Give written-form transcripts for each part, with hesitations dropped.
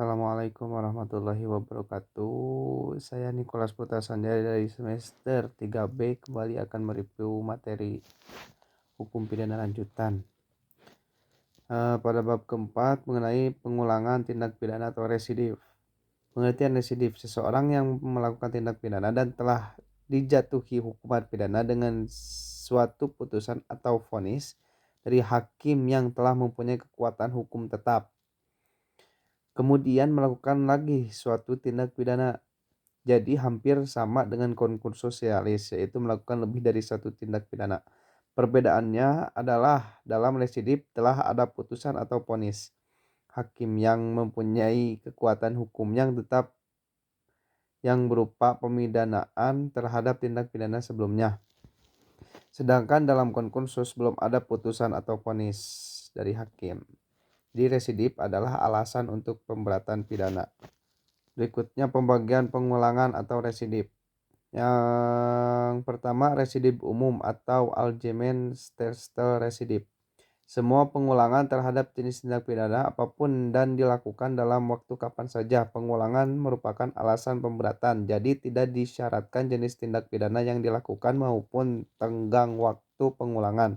Assalamualaikum warahmatullahi wabarakatuh. Saya Nikolas Putra Sanjaya dari semester 3B kembali akan mereview materi hukum pidana lanjutan. Pada bab keempat mengenai pengulangan tindak pidana atau residif. Pengertian residif, seseorang yang melakukan tindak pidana dan telah dijatuhi hukuman pidana dengan suatu putusan atau vonis dari hakim yang telah mempunyai kekuatan hukum tetap, kemudian melakukan lagi suatu tindak pidana. Jadi hampir sama dengan konkursus sosialis, yaitu melakukan lebih dari satu tindak pidana. Perbedaannya adalah dalam residip telah ada putusan atau vonis hakim yang mempunyai kekuatan hukum yang tetap yang berupa pemidanaan terhadap tindak pidana sebelumnya. Sedangkan dalam konkursus belum ada putusan atau vonis dari hakim. Di residip adalah alasan untuk pemberatan pidana. Berikutnya pembagian pengulangan atau residip. Yang pertama residip umum atau Allgemein Stelsel residip. Semua pengulangan terhadap jenis tindak pidana apapun dan dilakukan dalam waktu kapan saja. Pengulangan merupakan alasan pemberatan, jadi tidak disyaratkan jenis tindak pidana yang dilakukan maupun tenggang waktu pengulangan.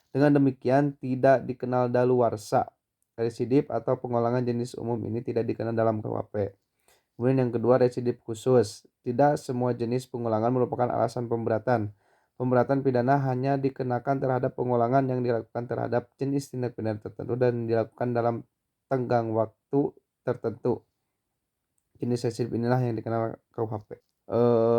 Dengan demikian tidak dikenal daluarsa. Residip atau pengulangan jenis umum ini tidak dikenal dalam KUHP. Kemudian yang kedua residip khusus. Tidak semua jenis pengulangan merupakan alasan pemberatan. Pemberatan pidana hanya dikenakan terhadap pengulangan yang dilakukan terhadap jenis tindak pidana tertentu dan dilakukan dalam tenggang waktu tertentu. Jenis residip inilah yang dikenal KUHP.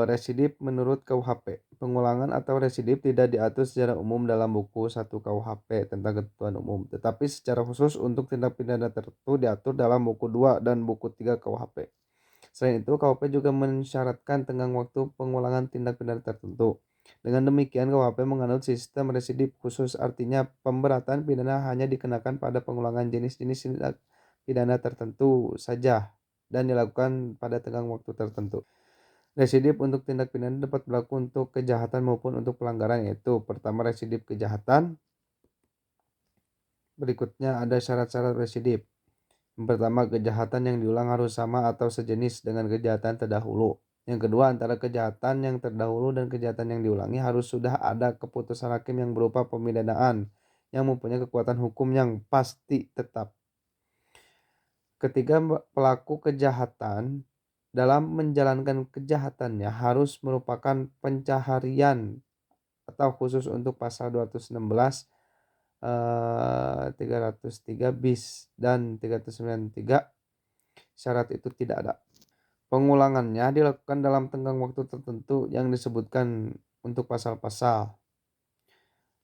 Residip menurut KUHP. Pengulangan atau residip tidak diatur secara umum dalam buku 1 KUHP tentang ketentuan umum, tetapi secara khusus untuk tindak pidana tertentu diatur dalam buku 2 dan buku 3 KUHP. Selain itu, KUHP juga mensyaratkan tenggang waktu pengulangan tindak pidana tertentu. Dengan demikian, KUHP menganut sistem residip khusus, artinya pemberatan pidana hanya dikenakan pada pengulangan jenis-jenis tindak pidana tertentu saja dan dilakukan pada tenggang waktu tertentu. Residip untuk tindak pidana dapat berlaku untuk kejahatan maupun untuk pelanggaran, yaitu pertama residip kejahatan. Berikutnya ada syarat-syarat residip. Yang pertama, kejahatan yang diulang harus sama atau sejenis dengan kejahatan terdahulu. Yang kedua, antara kejahatan yang terdahulu dan kejahatan yang diulangi harus sudah ada keputusan hakim yang berupa pemidanaan yang mempunyai kekuatan hukum yang pasti tetap. Ketiga, pelaku kejahatan dalam menjalankan kejahatannya harus merupakan pencaharian atau khusus untuk pasal 216, 303 bis dan 393. Syarat itu tidak ada. Pengulangannya dilakukan dalam tenggang waktu tertentu yang disebutkan untuk pasal-pasal.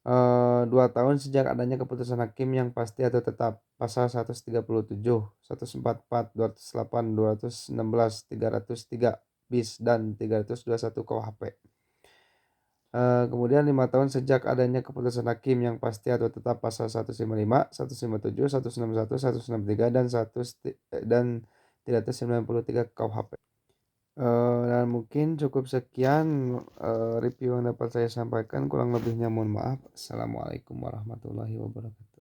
2 tahun sejak adanya keputusan hakim yang pasti atau tetap. Pasal 137, 144, 208, 216, 303 bis dan 321 KUHP. Kemudian 5 tahun sejak adanya keputusan hakim yang pasti atau tetap. Pasal 155, 157, 161, 163 dan 393 KUHP. Dan mungkin cukup sekian review yang dapat saya sampaikan. Kurang lebihnya mohon maaf. Assalamualaikum warahmatullahi wabarakatuh.